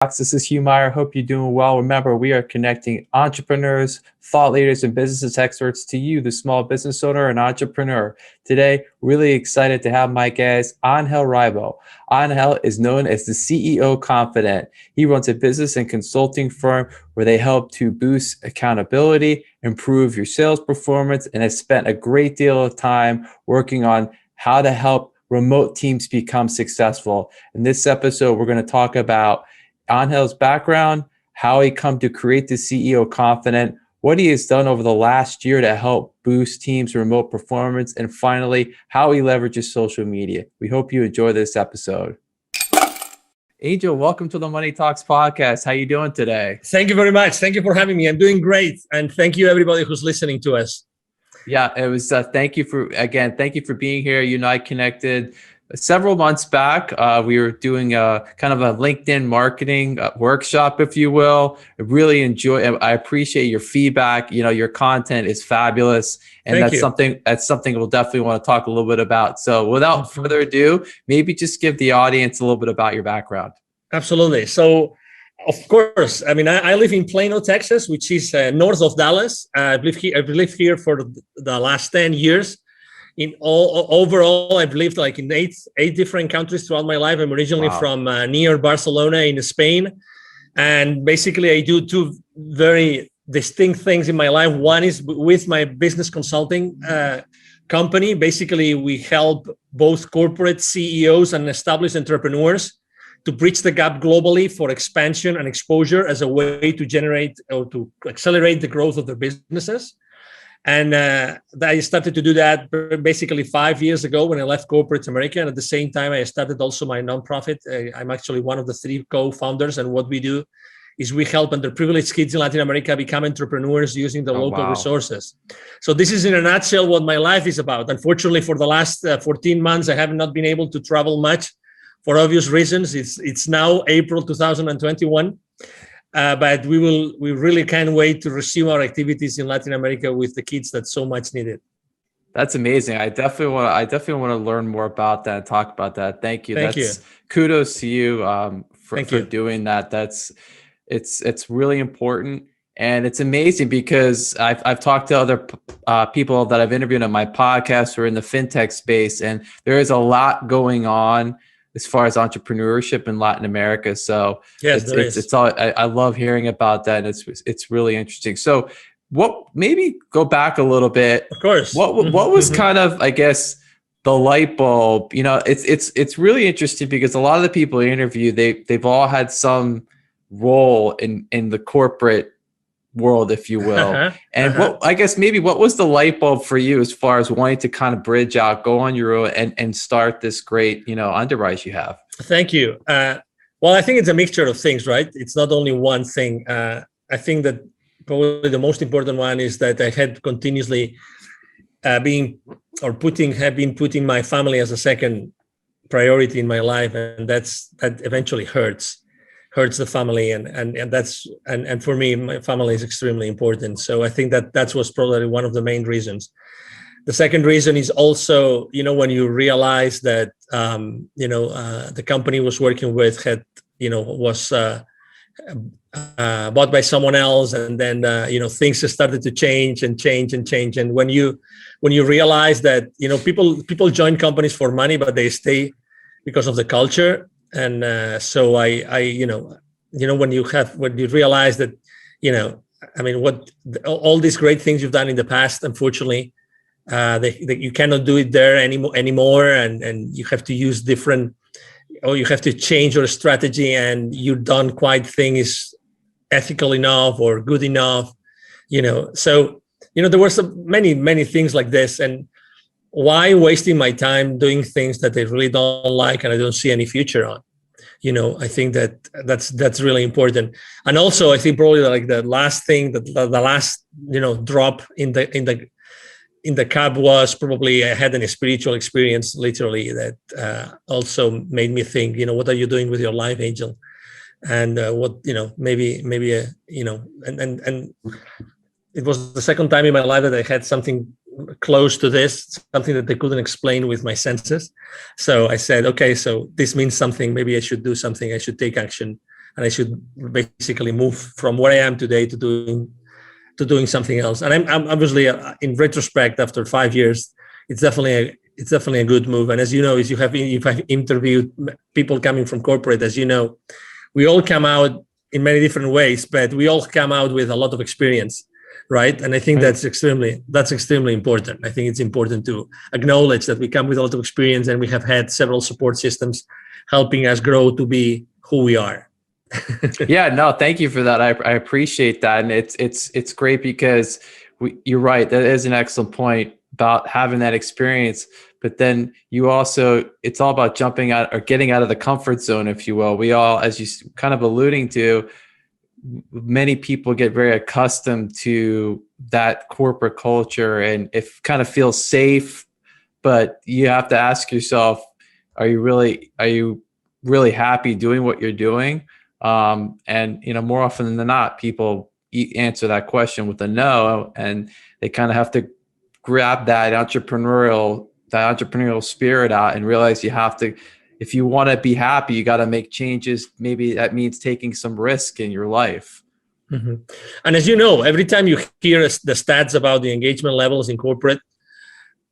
This is Hugh Meyer. Hope you're doing well. Remember, we are connecting entrepreneurs, thought leaders, and business experts to you, the small business owner and entrepreneur. Today, really excited to have my guest, Angel Ribo. Angel is known as the CEO Confidant. He runs a business and consulting firm where they help to boost accountability, improve your sales performance, and has spent a great deal of time working on how to help remote teams become successful. In this episode, we're going to talk about Angel's background, how he come to create the CEO Confidant, what he has done over the last year to help boost teams' remote performance, and finally, how he leverages social media. We hope you enjoy this episode. Angel, welcome to the Money Talks podcast. How you doing today? Thank you very much. Thank you for having me. I'm doing great. And thank you everybody who's listening to us. Yeah, it was, thank you for being here. You and I connected several months back. We were doing a kind of a LinkedIn marketing workshop, if you will. I appreciate your feedback. You know, your content is fabulous. And that's something we'll definitely want to talk a little bit about. So without further ado, maybe just give the audience a little bit about your background. Absolutely. So, of course, I mean, I live in Plano, Texas, which is north of Dallas. I've lived here for the last 10 years. Overall, I've lived like in eight different countries throughout my life. I'm originally from near Barcelona in Spain. And basically, I do two very distinct things in my life. One is with my business consulting company. Basically, we help both corporate CEOs and established entrepreneurs to bridge the gap globally for expansion and exposure as a way to generate or to accelerate the growth of their businesses. And I started to do that basically 5 years ago when I left corporate America. And at the same time, I started also my nonprofit. I'm actually one of the 3 co-founders. And what we do is we help underprivileged kids in Latin America become entrepreneurs using the local resources. So this is in a nutshell what my life is about. Unfortunately, for the last 14 months, I have not been able to travel much for obvious reasons. It's now April 2021. But we really can't wait to resume our activities in Latin America with the kids that so much needed. That's amazing. I definitely want to learn more about that and talk about that. Thank you. Thank you. Kudos to you for doing that. It's really important. And it's amazing because I've talked to other people that I've interviewed on my podcast who are in the fintech space, and there is a lot going on as far as entrepreneurship in Latin America. So yes, I love hearing about that. And it's really interesting. So maybe go back a little bit. Of course. What was kind of, I guess, the light bulb? You know, it's really interesting because a lot of the people I interview, they've all had some role in the corporate world, if you will. And what was the light bulb for you as far as wanting to kind of bridge out, go on your own and start this great, underwrite you have? Thank you. Well, I think it's a mixture of things, right? It's not only one thing. I think that probably the most important one is that I had continuously been putting my family as a second priority in my life. And that eventually hurts the family, and for me, my family is extremely important. So I think that was probably one of the main reasons. The second reason is also, when you realize that the company was working with was bought by someone else, and then things started to change. And when you realize that people join companies for money, but they stay because of the culture. And so when you realize that, all these great things you've done in the past, unfortunately, you cannot do it there anymore. And you have to use you have to change your strategy, and you don't quite think is ethical enough or good enough, So, there were many things like this. And why wasting my time doing things that I really don't like and I don't see any future on? I think that's really important. And also, I think probably like the last thing, the last drop in the cup was probably I had a spiritual experience, literally, that also made me think, what are you doing with your life, Angel? And maybe and it was the second time in my life that I had something close to this, something that they couldn't explain with my senses. So I said, okay, so this means something. Maybe I should do something. I should take action and I should basically move from where I am today to doing something else. And I'm obviously, in retrospect, after 5 years, it's definitely a good move. And as you know, as you've interviewed people coming from corporate, as you know, we all come out in many different ways, but we all come out with a lot of experience, right? And I think that's extremely important. I think it's important to acknowledge that we come with a lot of experience, and we have had several support systems helping us grow to be who we are. Yeah, no, thank you for that. I appreciate that, and it's great because you're right. That is an excellent point about having that experience. But then you also, it's all about jumping out or getting out of the comfort zone, if you will. We all, as you kind of alluding to, many people get very accustomed to that corporate culture, and it kind of feels safe. But you have to ask yourself, are you really happy doing what you're doing? And more often than not, people answer that question with a no, and they kind of have to grab that entrepreneurial spirit out and realize you have to, if you want to be happy, you got to make changes. Maybe that means taking some risk in your life. Mm-hmm. And as you know, every time you hear the stats about the engagement levels in corporate,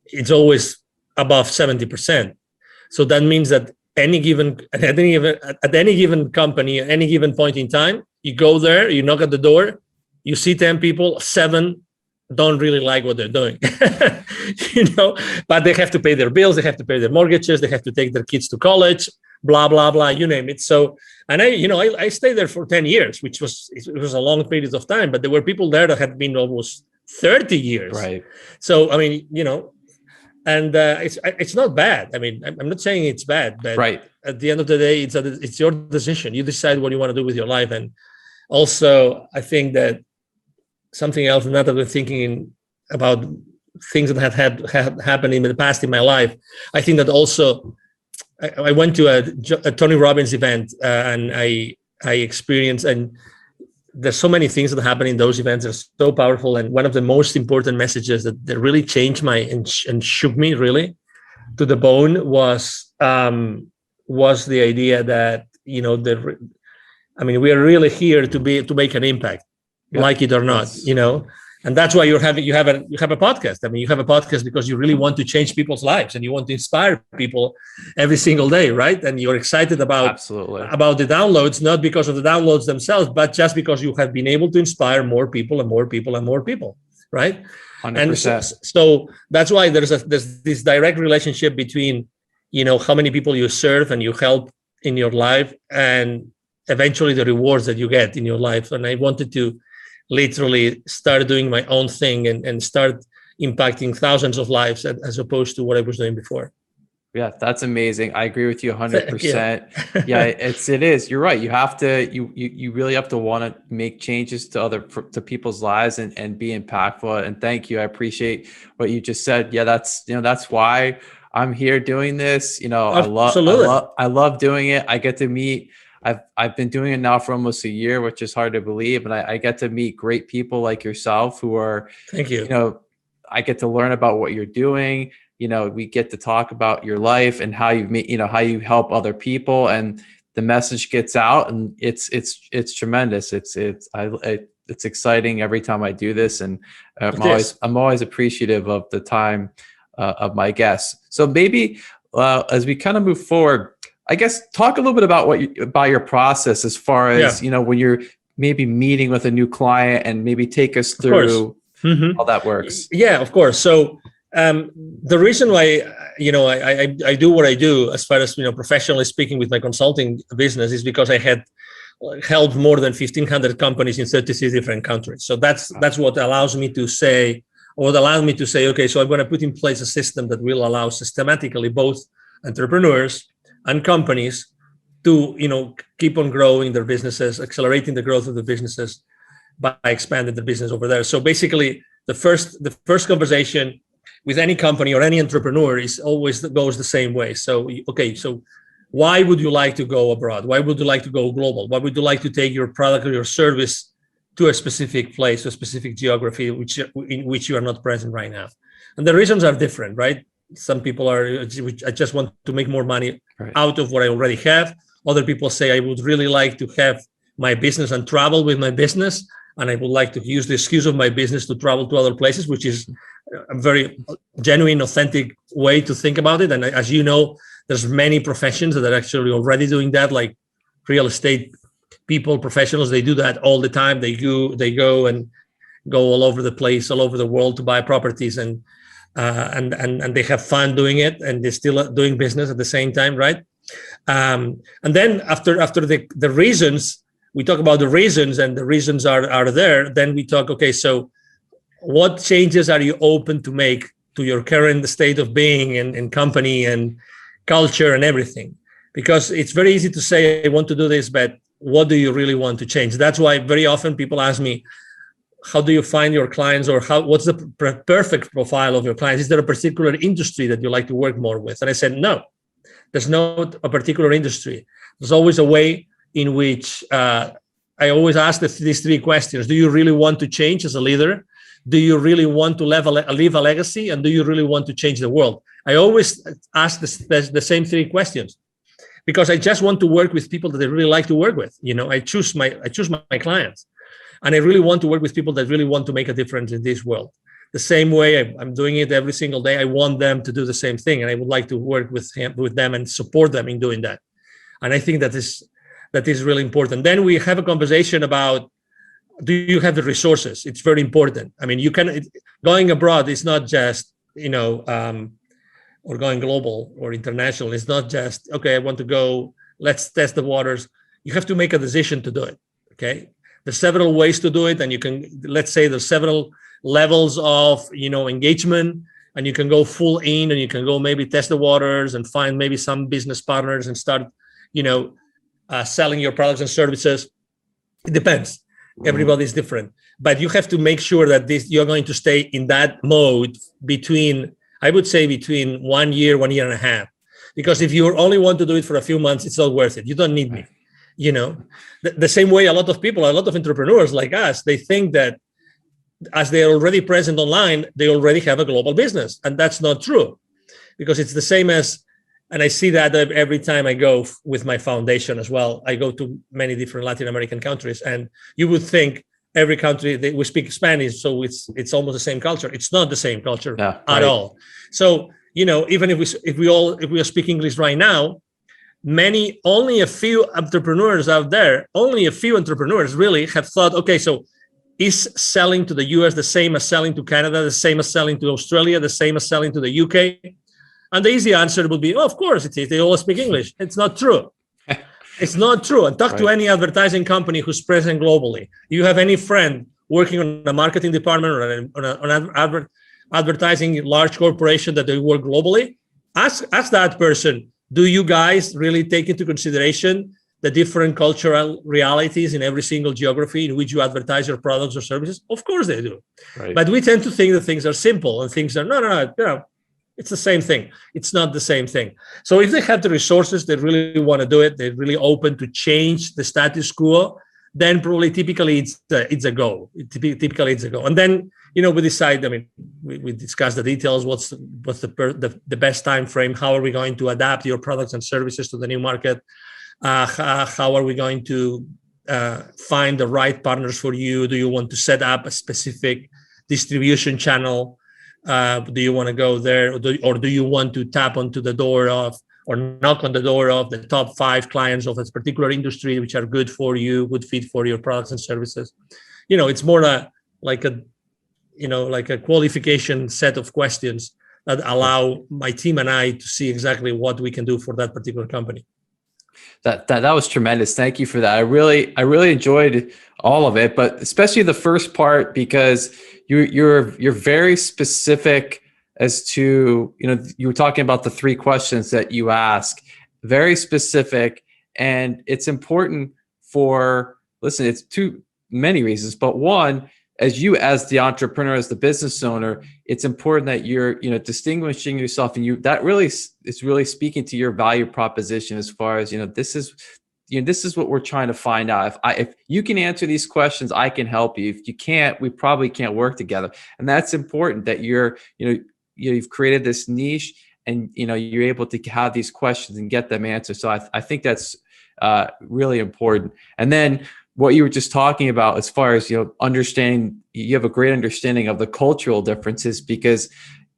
it's always above 70%. So that means that at any given company, at any given point in time, you go there, you knock at the door, you see 10 people, 7 don't really like what they're doing, but they have to pay their bills, they have to pay their mortgages, they have to take their kids to college, blah, blah, blah, you name it. So, and I stayed there for 10 years, it was a long period of time, but there were people there that had been almost 30 years. Right. So, I mean, and it's not bad. I mean, I'm not saying it's bad, but right. At the end of the day, it's your decision. You decide what you want to do with your life. And also, I think that something else, now that we're thinking about things that had happened in the past in my life, I think that also I went to a Tony Robbins event, and I experienced, and there's so many things that happen in those events that are so powerful. And one of the most important messages that really changed and shook me really to the bone was the idea that, we are really here to make an impact. Yep. Like it or not, and that's why you have a podcast. I mean, you have a podcast because you really want to change people's lives and you want to inspire people every single day, right? And you're excited about the downloads, not because of the downloads themselves, but just because you have been able to inspire more people and more people and more people, right? 100%. And so that's why there's this direct relationship between, how many people you serve and you help in your life, and eventually the rewards that you get in your life. And I wanted to literally start doing my own thing and start impacting thousands of lives as opposed to what I was doing before. Yeah, that's amazing. I agree with you 100%. Yeah, it is. You're right. You have to, you really have to want to make changes to people's lives and be impactful. And thank you. I appreciate what you just said. Yeah, that's why I'm here doing this. I love doing it. I get to meet, I've been doing it now for almost a year, which is hard to believe. And I get to meet great people like yourself who are, thank you. I get to learn about what you're doing. We get to talk about your life and how you meet, how you help other people, and the message gets out, and it's tremendous. It's exciting every time I do this. And I'm always appreciative of the time of my guests. So maybe as we kind of move forward, I guess talk a little bit about your process as far as, when you're maybe meeting with a new client, and maybe take us through how that works. Yeah, of course. So the reason why, I do what I do as far as, professionally speaking with my consulting business is because I had helped more than 1,500 companies in 36 different countries. So that's what allows me to say, okay, so I'm going to put in place a system that will allow systematically both entrepreneurs and companies to, keep on growing their businesses, accelerating the growth of the businesses by expanding the business over there. So basically, the first conversation with any company or any entrepreneur goes the same way. So, okay, so why would you like to go abroad? Why would you like to go global? Why would you like to take your product or your service to a specific place, a specific geography in which you are not present right now? And the reasons are different, right? Some people I just want to make more money out of what I already have. Other people say, I would really like to have my business and travel with my business. And I would like to use the excuse of my business to travel to other places, which is a very genuine, authentic way to think about it. And as you know, there's many professions that are actually already doing that, like real estate people, professionals. They do that all the time. They go and go all over the place, all over the world to buy properties, and they have fun doing it, and they're still doing business at the same time, right? And then after the reasons, we talk about the reasons, and the reasons are there. Then we talk, okay, so what changes are you open to make to your current state of being and company and culture and everything? Because it's very easy to say, I want to do this, but what do you really want to change? That's why very often people ask me, how do you find your clients, or what's the perfect profile of your clients? Is there a particular industry that you like to work more with? And I said, no, there's not a particular industry. There's always a way in which I always ask these three questions. Do you really want to change as a leader? Do you really want to leave a legacy? And do you really want to change the world? I always ask the same three questions, because I just want to work with people that I really like to work with. I choose my clients, and I really want to work with people that really want to make a difference in this world. The same way I'm doing it every single day. I want them to do the same thing, and I would like to work with them and support them in doing that. And I think that is really important. Then we have a conversation about, do you have the resources? It's very important. I mean, going abroad is not just, or going global or international. It's not just, okay, I want to go, let's test the waters. You have to make a decision to do it, okay? There's several ways to do it. And you can, let's say there's several levels of, engagement, and you can go full in, and you can go maybe test the waters and find maybe some business partners and start, selling your products and services. It depends. Everybody's different, but you have to make sure that you're going to stay in that mode between 1 year, 1.5 years. Because if you only want to do it for a few months, it's not worth it. You don't need me. The same way a lot of entrepreneurs like us, they think that as they're already present online, they already have a global business. And that's not true, because it's the same as, and I see that every time I go with my foundation as well. I go to many different Latin American countries, and you would think every country we speak Spanish, so it's almost the same culture. It's not the same culture at all. So even if we speak English right now, only a few entrepreneurs out there, really have thought, okay, so is selling to the US the same as selling to Canada, the same as selling to Australia, the same as selling to the UK? And the easy answer would be, of course it is. They all speak English. It's not true. It's not true. And talk to any advertising company who's present globally. You have any friend working on a marketing department or on an advertising large corporation that they work globally? Ask that person, do you guys really take into consideration the different cultural realities in every single geography in which you advertise your products or services? Of course they do. Right. But we tend to think that things are simple, and things are no. It's the same thing. It's not the same thing. So if they have the resources, they really want to do it, they're really open to change the status quo, then probably typically it's a go. Typically it's a go. And then, we decide, we discuss the details. What's the best time frame? How are we going to adapt your products and services to the new market? How are we going to find the right partners for you? Do you want to set up a specific distribution channel? Do you want to go there, or do you want to tap onto the door of, or knock on the door of the top 5 clients of a particular industry, which are good for you, good fit for your products and services? It's more like a qualification set of questions that allow my team and I to see exactly what we can do for that particular company. That was tremendous. Thank you for that. I really enjoyed all of it, but especially the first part, because you're very specific as to, you were talking about the 3 questions that you ask, very specific. And it's important it's too many reasons, but one, as the entrepreneur, as the business owner, it's important that you're, distinguishing yourself, and that really is really speaking to your value proposition as far as, this is what we're trying to find out. If you can answer these questions, I can help you. If you can't, we probably can't work together. And that's important, that you've created this niche, and, you're able to have these questions and get them answered. So I think that's really important. And then what you were just talking about, as far as, understanding, you have a great understanding of the cultural differences, because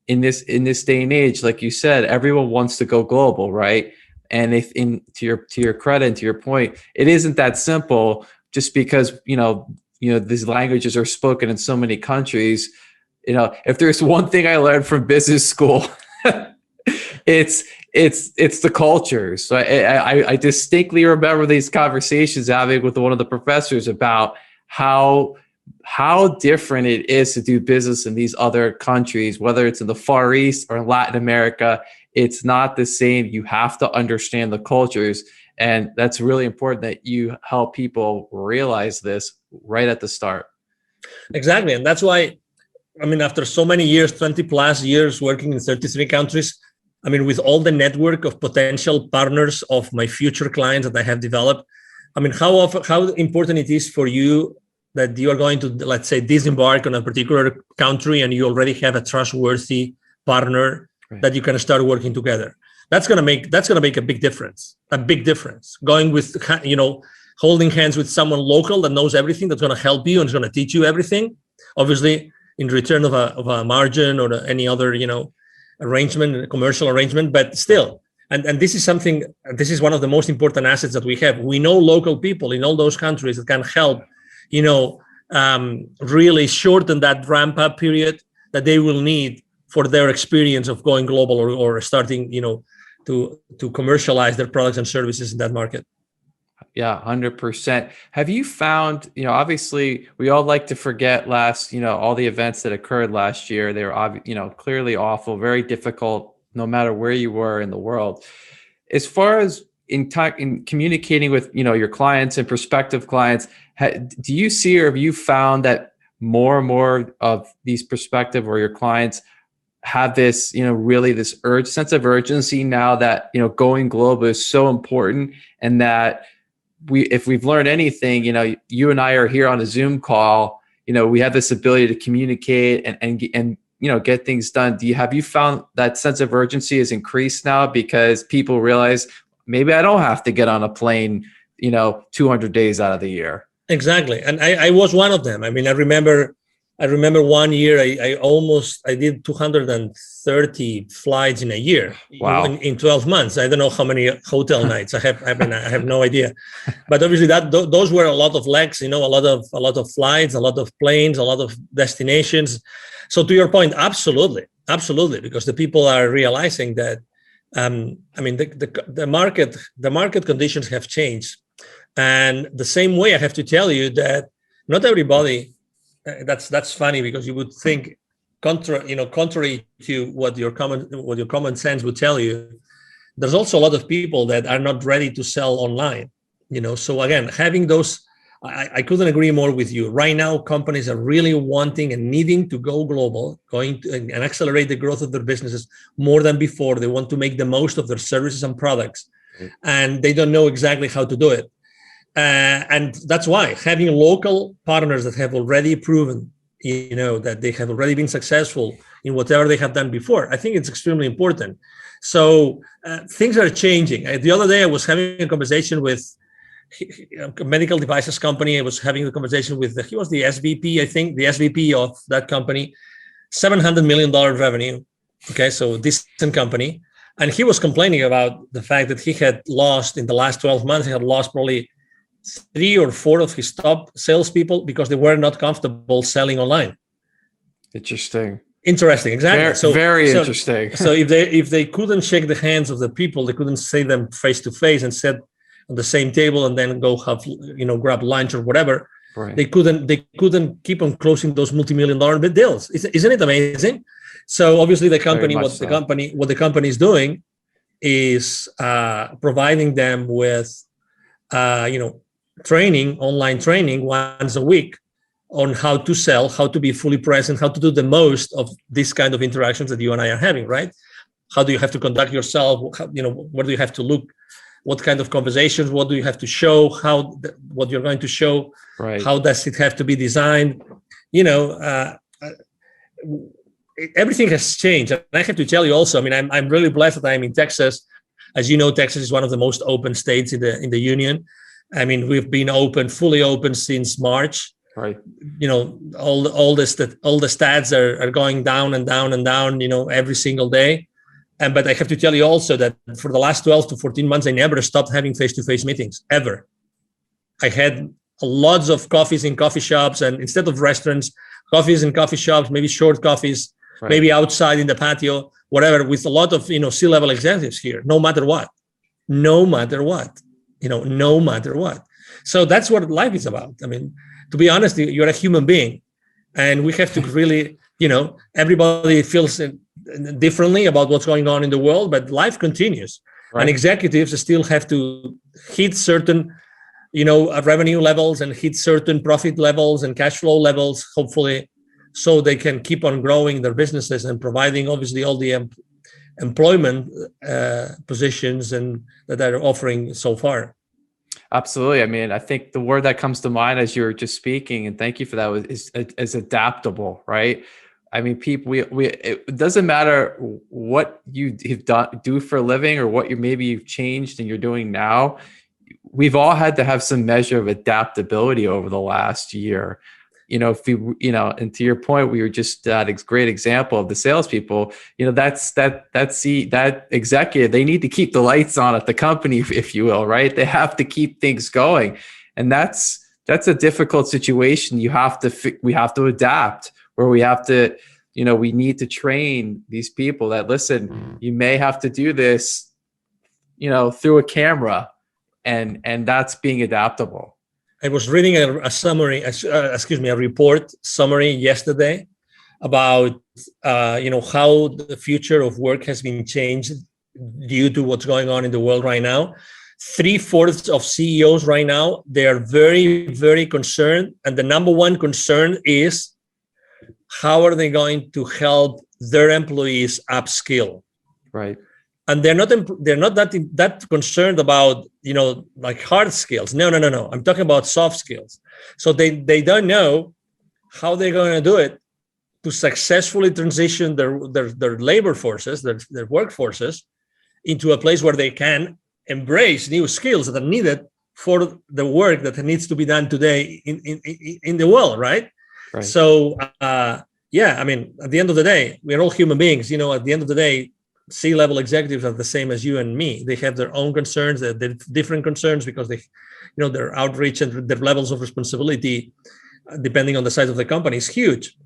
in this day and age, like you said, everyone wants to go global, right? And if to your credit and to your point, it isn't that simple, just because, these languages are spoken in so many countries. If there's one thing I learned from business school, it's the culture. So I distinctly remember these conversations having with one of the professors about how different it is to do business in these other countries, whether it's in the Far East or Latin America. It's not the same. You have to understand the cultures. And that's really important that you help people realize this right at the start. Exactly. And that's why, after so many years, 20 plus years working in 33 countries, with all the network of potential partners of my future clients that I have developed, how important it is for you that you are going to, let's say, disembark on a particular country and you already have a trustworthy partner, right, that you can start working together. That's gonna make a big difference. Going with, holding hands with someone local that knows everything, that's gonna help you and is gonna teach you everything, obviously in return of a margin or any other, arrangement, commercial arrangement, but still. And this is one of the most important assets that we have. We know local people in all those countries that can help, really shorten that ramp up period that they will need for their experience of going global or starting, to commercialize their products and services in that market. Yeah, 100%. Have you found, obviously we all like to forget all the events that occurred last year. They were, clearly awful, very difficult, no matter where you were in the world. As far as in communicating with, your clients and prospective clients, do you see, or have you found that more and more of these prospective or your clients have this, really this sense of urgency now that, going global is so important, and that if we've learned anything, you and I are here on a Zoom call, we have this ability to communicate and get things done. Have you found that sense of urgency has increased now because people realize maybe I don't have to get on a plane, 200 days out of the year? Exactly. And I was one of them. I remember 1 year, I did 230 flights in a year. Wow. In 12 months. I don't know how many hotel nights I have no idea, but obviously those were a lot of legs, a lot of flights, a lot of planes, a lot of destinations. So to your point, absolutely, because the people are realizing that, the market conditions have changed. And the same way I have to tell you that not everybody, that's funny, because you would think contrary to what your common sense would tell you, there's also a lot of people that are not ready to sell online. So again, having those, I couldn't agree more with you. Right now, companies are really wanting and needing to go global, and accelerate the growth of their businesses more than before. They want to make the most of their services and products, and they don't know exactly how to do it. And that's why having local partners that have already proven, that they have already been successful in whatever they have done before, I think it's extremely important. So things are changing. The other day, I was having a conversation with a medical devices company. I was having a conversation with he was the SVP, I think, the SVP of that company, $700 million revenue. Okay, so decent company. And he was complaining about the fact that he had lost, in the last 12 months, he had lost probably 3 or 4 of his top salespeople because they were not comfortable selling online. Interesting, exactly. Very interesting. So if they couldn't shake the hands of the people, they couldn't see them face to face and sit on the same table and then go have, grab lunch or whatever. Right. They couldn't keep on closing those multi-million-dollar deals. Isn't it amazing? So obviously the company, what the company is doing is providing them with, online training once a week on how to sell, how to be fully present, how to do the most of this kind of interactions that you and I are having, right? How do you have to conduct yourself? Where do you have to look? What kind of conversations? What do you have to show? What you're going to show? Right. How does it have to be designed? Everything has changed. And I have to tell you also, I'm really blessed that I'm in Texas. As you know, Texas is one of the most open states in the union. I mean, we've been fully open since March. Right. All the stats are going down and down and down, every single day. But I have to tell you also that for the last 12 to 14 months, I never stopped having face-to-face meetings, ever. I had lots of coffees in coffee shops, and instead of restaurants, coffees in coffee shops, maybe short coffees, right, maybe outside in the patio, whatever, with a lot of, C-level executives here, no matter what. So that's what life is about. I mean, to be honest, you're a human being, and we have to really, everybody feels differently about what's going on in the world, but life continues. Right. And executives still have to hit certain, revenue levels and hit certain profit levels and cash flow levels, hopefully, so they can keep on growing their businesses and providing, obviously, all the employment positions and that they're offering so far. Absolutely. I mean, I think the word that comes to mind as you're just speaking, and thank you for that, is adaptable, right? I mean, people, it doesn't matter what you do for a living or what maybe you've changed and you're doing now. We've all had to have some measure of adaptability over the last year. And to your point, we were just that great example of the salespeople. That executive, they need to keep the lights on at the company, if you will, right? They have to keep things going, and that's a difficult situation. We have to adapt, where we have to, we need to train these people that, listen, you may have to do this, through a camera, and that's being adaptable. I was reading a report summary yesterday about, how the future of work has been changed due to what's going on in the world right now. 3/4 of CEOs right now, they are very, very concerned. And the number one concern is, how are they going to help their employees upskill? Right. And they're not that concerned about, like hard skills. No. I'm talking about soft skills. So they don't know how they're going to do it to successfully transition their labor forces, their workforces, into a place where they can embrace new skills that are needed for the work that needs to be done today in the world, right? So, I mean, at the end of the day, we're all human beings. At the end of the day, C-level executives are the same as you and me. They have their own concerns, they're different concerns, because their outreach and their levels of responsibility, depending on the size of the company, is huge.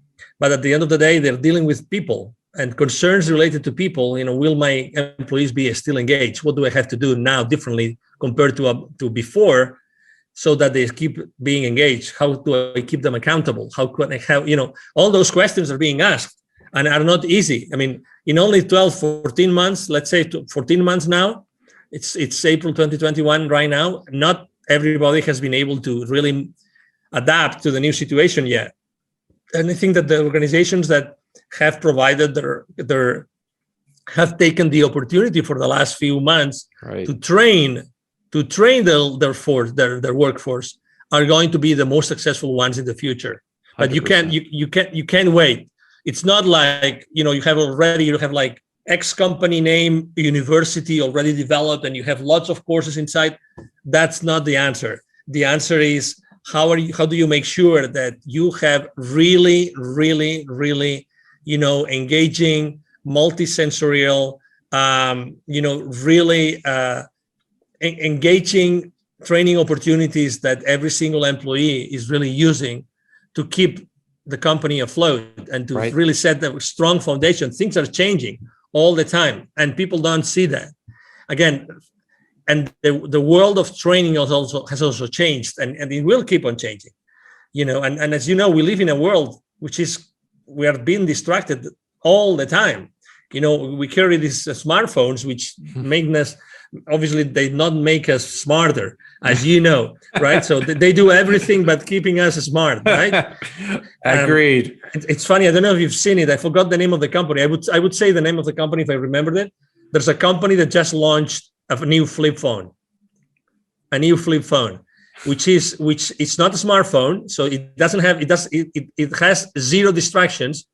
But at the end of the day, they're dealing with people and concerns related to people. Will my employees be still engaged? What do I have to do now differently compared to before, so that they keep being engaged? How do I keep them accountable? How can I have, all those questions are being asked and are not easy. I mean, in only 12, 14 months, let's say 14 months now, it's April 2021 right now, not everybody has been able to really adapt to the new situation yet. And I think that the organizations that have provided have taken the opportunity for the last few months, right, to train their workforce, are going to be the most successful ones in the future. But 100%. you can't wait. It's not like, you have like X company name, university already developed, and you have lots of courses inside. That's not the answer. The answer is, how do you make sure that you have really, really, really, engaging, multisensorial, really engaging training opportunities that every single employee is really using to keep the company afloat and to really set a strong foundation. Things are changing all the time, and people don't see that. Again, and the world of training has also changed, and it will keep on changing. And as you know, we live in a world we are being distracted all the time. We carry these smartphones, which make us, obviously, they not make us smarter, as you know, right? So they do everything but keeping us smart, right? Agreed. It's funny. I don't know if you've seen it. I forgot the name of the company. I would say the name of the company if I remembered it. There's a company that just launched a new flip phone, which it's not a smartphone. So it has zero distractions,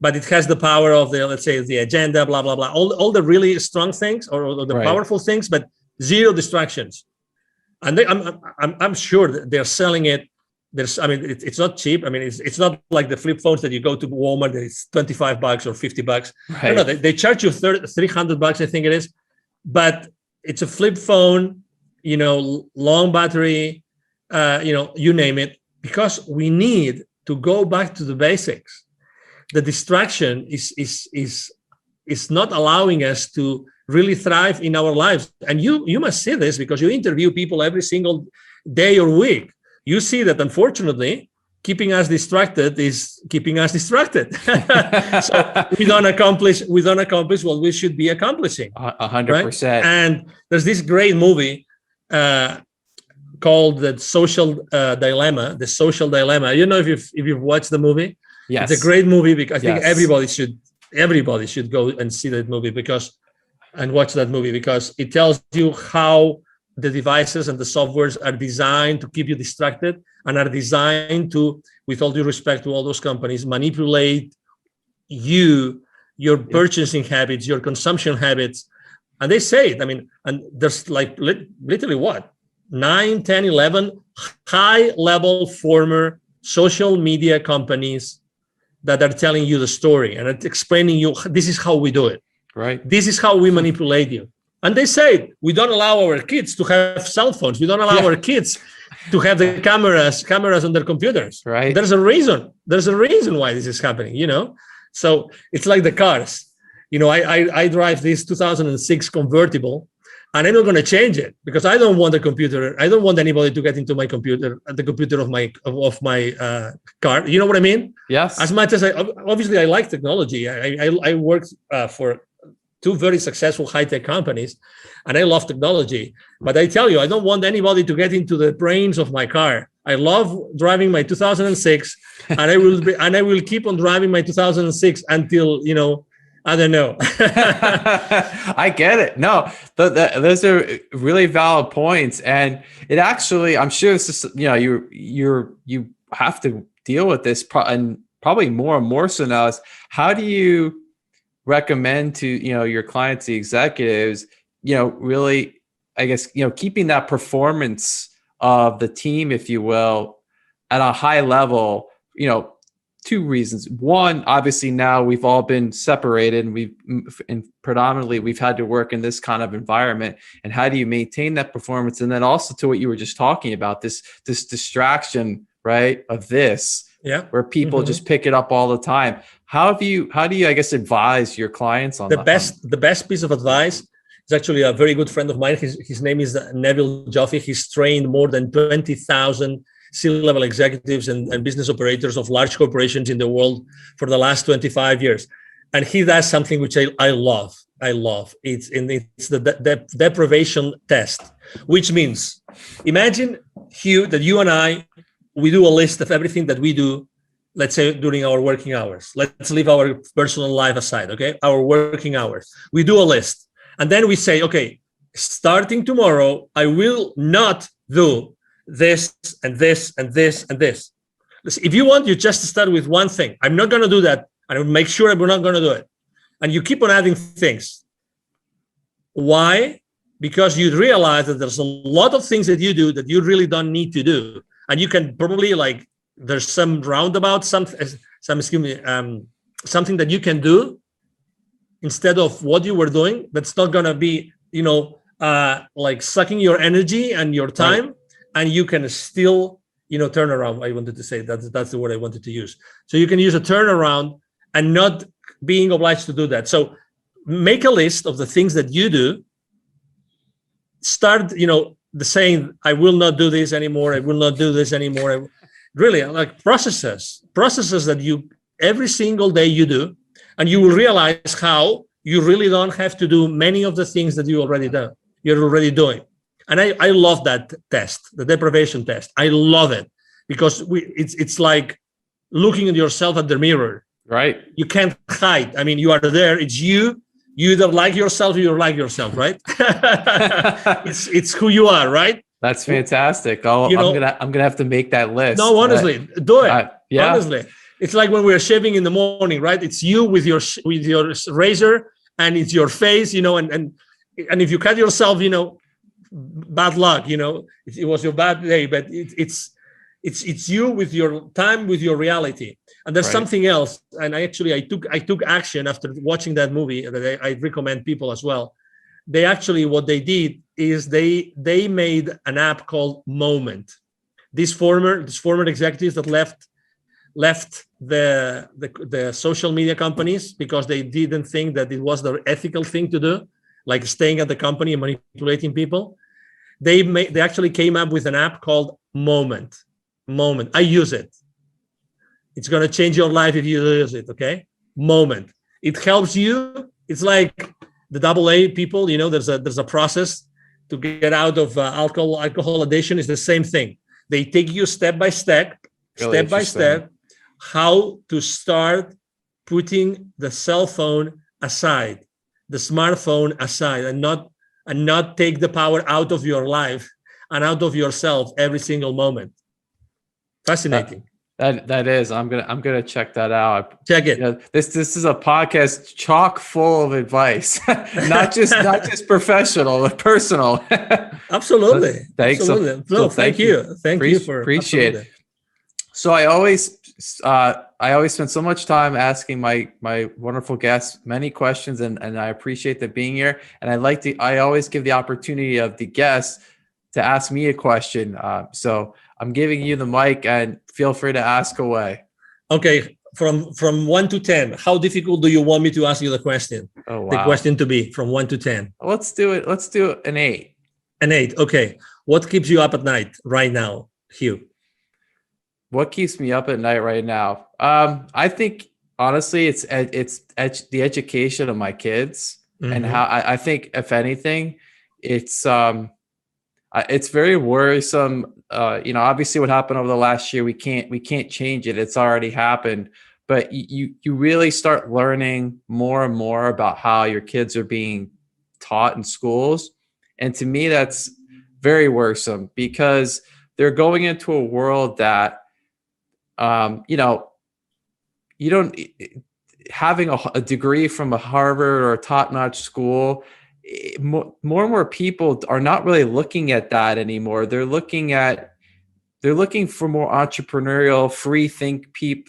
but it has the power of let's say the agenda, blah, blah, blah, all the really strong things or the powerful things, but zero distractions. and I'm sure that they're selling it. I mean, it's not cheap. I mean, it's not like the flip phones that you go to Walmart that it's $25 or $50. Right. No, they charge you $300, I think it is, but it's a flip phone, long battery, you name it, because we need to go back to the basics. The distraction is not allowing us to really thrive in our lives. And you must see this because you interview people every single day or week. You see that, unfortunately, keeping us distracted is keeping us distracted. So we don't accomplish what we should be accomplishing. 100%. Right? And there's this great movie called The Social Dilemma. The Social Dilemma. I don't know if you've watched the movie. Yes. It's a great movie because I think Yes. everybody should go and see that movie and watch that movie because it tells you how the devices and the softwares are designed to keep you distracted and are designed to, with all due respect to all those companies, manipulate your purchasing habits, your consumption habits. And they say it. I mean, and there's like literally what? 9, 10, 11 high-level former social media companies that are telling you the story and explaining you, this is how we do it. Right. This is how we manipulate you. And they say, we don't allow our kids to have cell phones. We don't allow our kids to have the cameras on their computers. Right. There's a reason. There's a reason why this is happening, So it's like the cars. I drive this 2006 convertible, and I'm not going to change it because I don't want a computer. I don't want anybody to get into my computer, the computer of my car. You know what I mean? Yes. As much as I like technology. I worked for 2 very successful high-tech companies, and I love technology. But I tell you, I don't want anybody to get into the brains of my car. I love driving my 2006, and I will keep on driving my 2006 until I don't know. I get it. No, those are really valid points, and it actually, I'm sure this is, you have to deal with this, and probably more and more so now. Is how do you recommend to your clients, the executives, really, I guess, keeping that performance of the team, if you will, at a high level? 2 reasons. One, obviously now we've all been separated and predominantly we've had to work in this kind of environment. And how do you maintain that performance? And then also to what you were just talking about, this distraction, right, of this, where people just pick it up all the time. How do you, I guess, advise your clients on the best piece of advice is actually a very good friend of mine. His name is Neville Joffe. He's trained more than 20,000 C-level executives and business operators of large corporations in the world for the last 25 years. And he does something which I love. It's the deprivation test, which means, imagine, Hugh, that you and I, we do a list of everything that we do, let's say during our working hours. Let's leave our personal life aside, okay? Our working hours. We do a list. And then we say, okay, starting tomorrow, I will not do this and this and this and this. Listen, if you want, you just start with one thing. I'm not going to do that. And I will make sure we're not going to do it. And you keep on adding things. Why? Because you realize that there's a lot of things that you do that you really don't need to do. And you can probably, there's some roundabout, something that you can do instead of what you were doing. That's not going to be, sucking your energy and your time. Right. And you can still, turn around. I wanted to say that's the word I wanted to use. So you can use a turnaround and not being obliged to do that. So make a list of the things that you do. Start, the saying, I will not do this anymore. I will not do this anymore. Really, like processes that you every single day you do, and you will realize how you really don't have to do many of the things that you're already doing. And I love that test, the deprivation test. I love it because it's like looking at yourself at the mirror. Right. You can't hide. I mean, you are there. It's you. You either like yourself or you like yourself, right? it's who you are, right? That's fantastic. I'm gonna have to make that list. No, honestly, do it. Yeah. Honestly, it's like when we're shaving in the morning, right? It's you with your razor, and it's your face, and if you cut yourself, bad luck, it was your bad day, but it's you with your time, with your reality. And there's Right. something else. And I took action after watching that movie that I recommend people as well. They actually, what they did is they made an app called Moment. These former executives that left the social media companies because they didn't think that it was the ethical thing to do, like staying at the company and manipulating people. They actually came up with an app called Moment. I use it. It's going to change your life if you use it. Okay. Moment. It helps you. It's like the AA people, there's a process to get out of alcohol addiction. Is the same thing. They take you step by step, how to start putting the cell phone aside, the smartphone aside, and not take the power out of your life and out of yourself every single moment. Fascinating. That is. I'm gonna check that out. Check it. This is a podcast chock full of advice, not just professional, but personal. Absolutely. Thanks. Absolutely. So thank you. Thank you for appreciate it. So I always spend so much time asking my wonderful guests many questions, and I appreciate them being here. And I always give the opportunity of the guests to ask me a question. So I'm giving you the mic, and feel free to ask away. Okay, from 1 to 10, how difficult do you want me to ask you the question? Oh, wow. The question to be from 1 to 10. Let's do it. Let's do an 8. An 8. Okay. What keeps you up at night right now, Hugh? What keeps me up at night right now? I think honestly, it's the education of my kids, and how I think, if anything, it's very worrisome. Obviously what happened over the last year, we can't change it. It's already happened, but you really start learning more and more about how your kids are being taught in schools. And to me, that's very worrisome, because they're going into a world that, you don't, having a degree from a Harvard or a top-notch school, more and more people are not really looking at that anymore. They're looking for more entrepreneurial,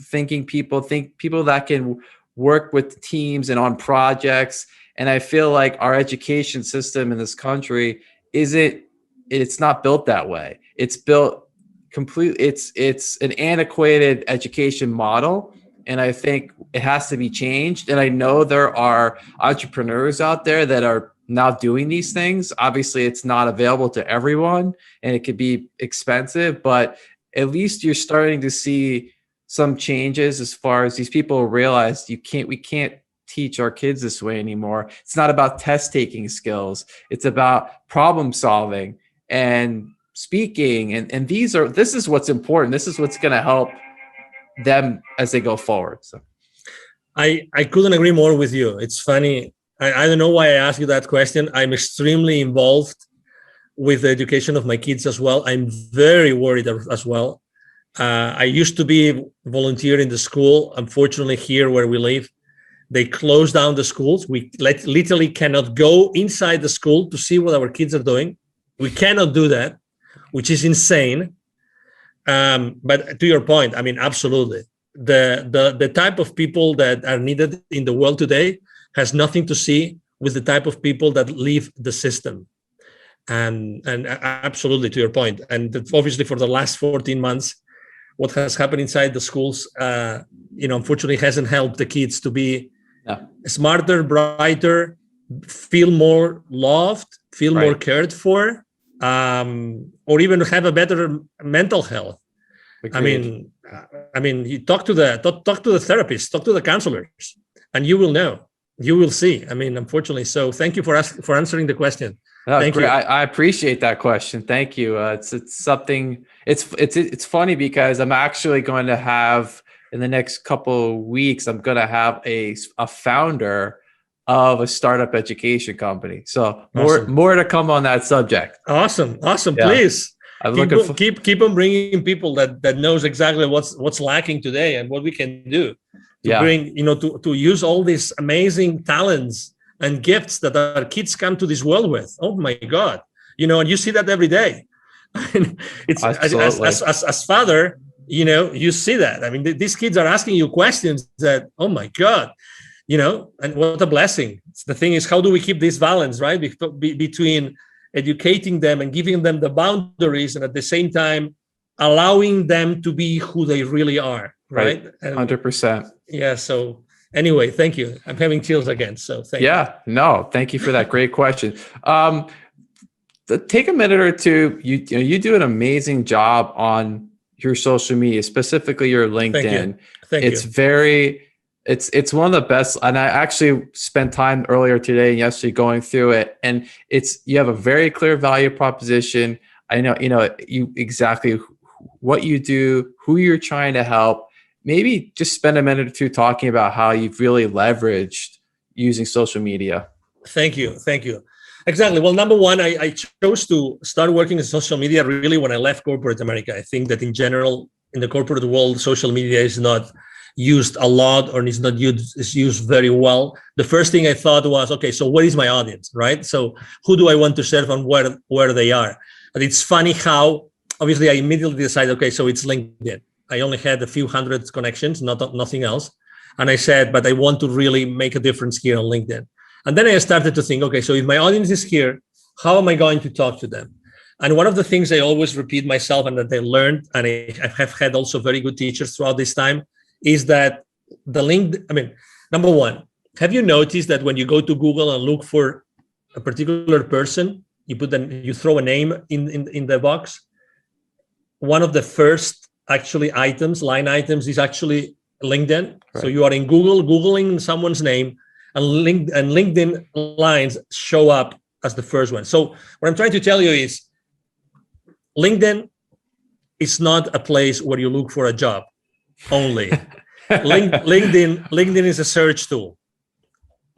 thinking people that can work with teams and on projects. And I feel like our education system in this country it's not built that way. It's built completely, it's an antiquated education model. And I think it has to be changed. And I know there are entrepreneurs out there that are now doing these things. Obviously, it's not available to everyone, and it could be expensive, but at least you're starting to see some changes as far as these people realize we can't teach our kids this way anymore. It's not about test taking skills. It's about problem solving and speaking. And this is what's important. This is what's going to help them as they go forward. So I couldn't agree more with you. It's funny. I don't know why I asked you that question. I'm extremely involved with the education of my kids as well. I'm very worried as well. I used to be volunteer in the school. Unfortunately, here where we live, they closed down the schools. We literally cannot go inside the school to see what our kids are doing. We cannot do that, which is insane. But to your point, I mean, absolutely. The type of people that are needed in the world today has nothing to see with the type of people that leave the system. And absolutely, to your point. And obviously for the last 14 months, what has happened inside the schools, unfortunately hasn't helped the kids to be smarter, brighter, feel more loved, feel more cared for, or even have a better mental health. Agreed. I mean, you talk to the therapist, talk to the counselors, and you will know. You will see. I mean, unfortunately. So thank you for answering the question. Thank you. I appreciate that question. Thank you. It's something. It's funny because I'm actually going to have in the next couple of weeks. I'm going to have a founder of a startup education company. So more to come on that subject. Awesome. Yeah. Please. Keep on bringing people that knows exactly what's lacking today and what we can do to bring, to use all these amazing talents and gifts that our kids come to this world with. Oh my God. and you see that every day. It's Absolutely. as father, you see that. I mean, these kids are asking you questions that, oh my God, and what a blessing. The thing is, how do we keep this balance, right? Between educating them and giving them the boundaries, and at the same time allowing them to be who they really are, right? 100%. Yeah. So anyway, thank you. I'm having chills again. So thank you. Yeah, no, thank you for that great question. Take a minute or two. You do an amazing job on your social media, specifically your LinkedIn. Thank you. It's one of the best. And I actually spent time earlier today and yesterday going through it. And you have a very clear value proposition. I know, you exactly what you do, who you're trying to help. Maybe just spend a minute or two talking about how you've really leveraged using social media. Thank you. Exactly. Well, number one, I chose to start working in social media really when I left corporate America. I think that in general, in the corporate world, social media is not used a lot, or is used very well. The first thing I thought was, okay, so what is my audience, right? So who do I want to serve and where they are? And it's funny how, obviously, I immediately decided, okay, so it's LinkedIn. I only had a few hundred connections, nothing else. And I said, but I want to really make a difference here on LinkedIn. And then I started to think, okay, so if my audience is here, how am I going to talk to them? And one of the things I always repeat myself and that I learned, and I have had also very good teachers throughout this time, is that number one, have you noticed that when you go to Google and look for a particular person, you throw a name in the box? One of the first line items is actually LinkedIn. Right. So you are in Google, Googling someone's name, and LinkedIn lines show up as the first one. So what I'm trying to tell you is LinkedIn is not a place where you look for a job only. LinkedIn is a search tool.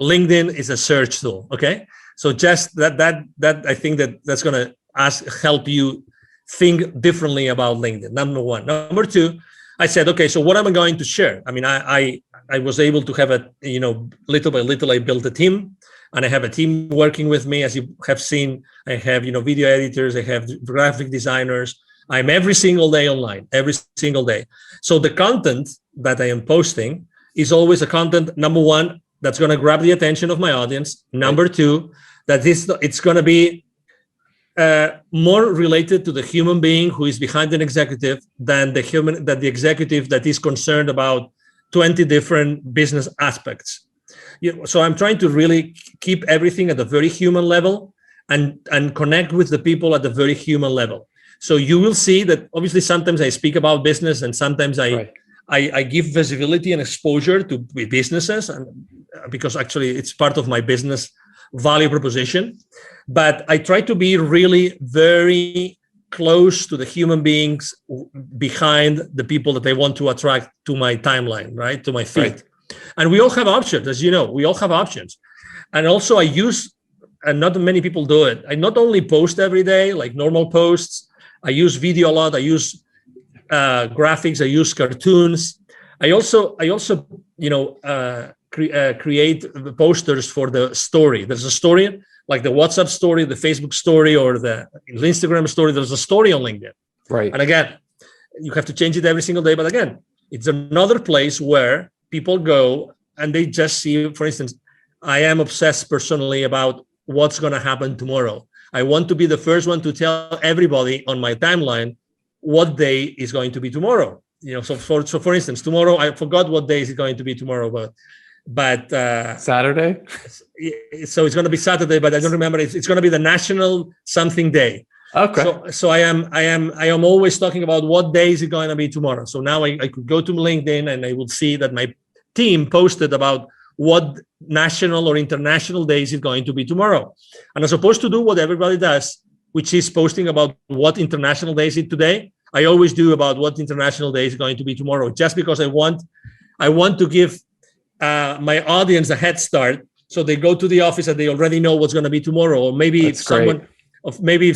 LinkedIn is a search tool. Okay. So just that I think that's going to help you think differently about LinkedIn. Number one. Number two, I said, okay, so what am I going to share? I mean, I was able to have little by little, I built a team, and I have a team working with me. As you have seen, I have, video editors, I have graphic designers. I'm every single day online, every single day. So the content that I am posting is always a content, number one, that's going to grab the attention of my audience. Number two, that it's going to be more related to the human being who is behind an executive than the executive that is concerned about 20 different business aspects. So I'm trying to really keep everything at a very human level and connect with the people at the very human level. So you will see that obviously sometimes I speak about business, and sometimes I give visibility and exposure to businesses, and because actually it's part of my business value proposition. But I try to be really very close to the human beings behind the people that I want to attract to my timeline, right? To my feed. Right. And we all have options, as you know, we all have options. And also I use, and not many people do it, I not only post every day, like normal posts, I use video a lot, I use graphics, I use cartoons. I also create posters for the story. There's a story, like the WhatsApp story, the Facebook story, or the Instagram story. There's a story on LinkedIn. Right. And again, you have to change it every single day. But again, it's another place where people go and they just see, for instance, I am obsessed personally about what's going to happen tomorrow. I want to be the first one to tell everybody on my timeline what day is going to be tomorrow. So for instance, tomorrow, I forgot what day is it going to be tomorrow, but Saturday. So it's going to be Saturday, but I don't remember. It's going to be the National something day. Okay. So I am always talking about what day is it going to be tomorrow. So now I could go to LinkedIn and I will see that my team posted about what national or international day is it going to be tomorrow. And as opposed to do what everybody does, which is posting about what international day is it today, I always do about what international day is going to be tomorrow, just because I want to give my audience a head start, so they go to the office and they already know what's going to be tomorrow. Or maybe if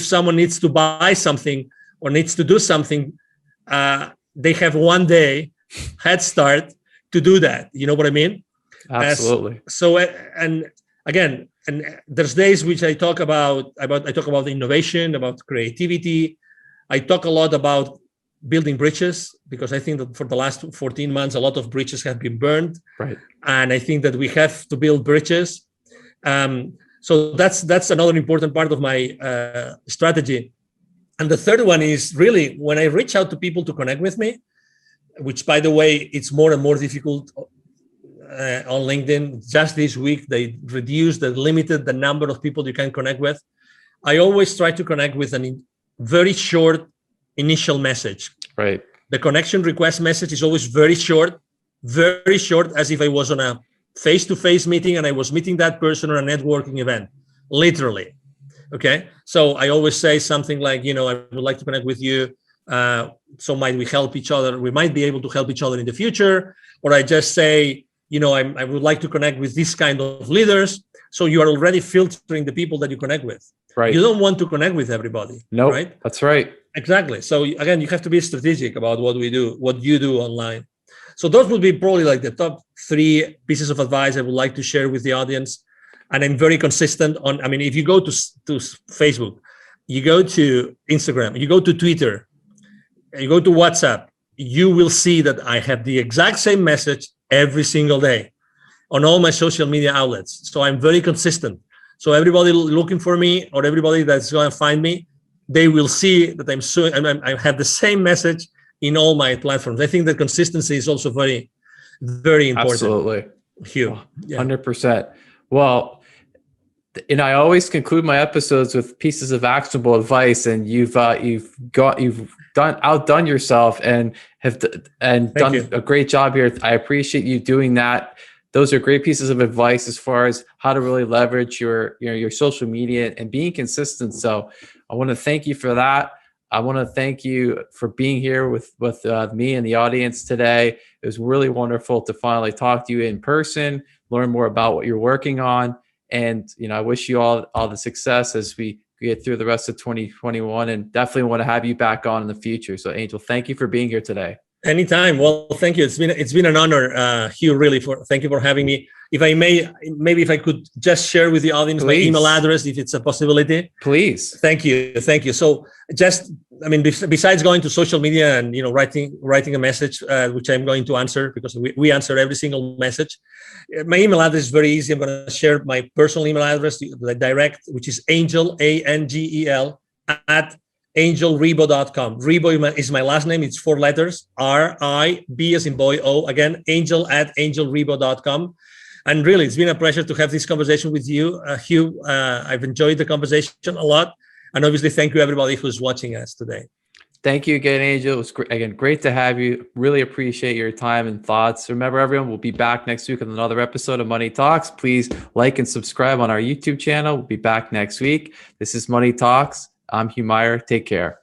someone needs to buy something or needs to do something, they have one day head start to do that. You know what I mean? Absolutely. And again, and there's days which I talk about innovation, about creativity. I talk a lot about building bridges, because I think that for the last 14 months, a lot of bridges have been burned. Right. And I think that we have to build bridges. So that's another important part of my strategy. And the third one is really when I reach out to people to connect with me, which, by the way, it's more and more difficult on LinkedIn. Just this week, they limited the number of people you can connect with. I always try to connect with a very short initial message. Right. The connection request message is always very short, as if I was on a face-to-face meeting and I was meeting that person on a networking event, literally. Okay. So I always say something like, I would like to connect with you. So might we help each other? We might be able to help each other in the future. Or I just say, I would like to connect with this kind of leaders. So you are already filtering the people that you connect with. Right. You don't want to connect with everybody. No, right? That's right. Exactly. So again, you have to be strategic about what you do online. So those would be probably like the top 3 pieces of advice I would like to share with the audience. And I'm very consistent on, if you go to Facebook, you go to Instagram, you go to Twitter, you go to WhatsApp, you will see that I have the exact same message every single day on all my social media outlets. So I'm very consistent. So everybody looking for me, or everybody that's going to find me, they will see that I have the same message in all my platforms. I think that consistency is also very, very important. Absolutely. Huge. 100%. Well, and I always conclude my episodes with pieces of actionable advice, and you've outdone yourself and done a great job here. I appreciate you doing that. Those are great pieces of advice as far as how to really leverage your social media and being consistent. So I want to thank you for that. I want to thank you for being here with me and the audience today. It was really wonderful to finally talk to you in person, learn more about what you're working on. And, I wish you all the success as we get through the rest of 2021, and definitely want to have you back on in the future. So Angel, thank you for being here today. Anytime. Well, thank you. It's been an honor, Hugh, really, thank you for having me. If I may, maybe if I could just share with the audience my email address, if it's a possibility. Please. Thank you. So just, besides going to social media and, writing a message, which I'm going to answer, because we answer every single message. My email address is very easy. I'm going to share my personal email address, the direct, which is Angel, ANGEL, at angelribo.com. Ribo is my last name. It's 4 letters, R-I-B as in boy, O. Again, Angel at angelribo.com. And really, it's been a pleasure to have this conversation with you, Hugh. I've enjoyed the conversation a lot. And obviously, thank you, everybody who's watching us today. Thank you again, Angel. It was great to have you. Really appreciate your time and thoughts. Remember, everyone, we'll be back next week with another episode of Money Talks. Please like and subscribe on our YouTube channel. We'll be back next week. This is Money Talks. I'm Hugh Meyer. Take care.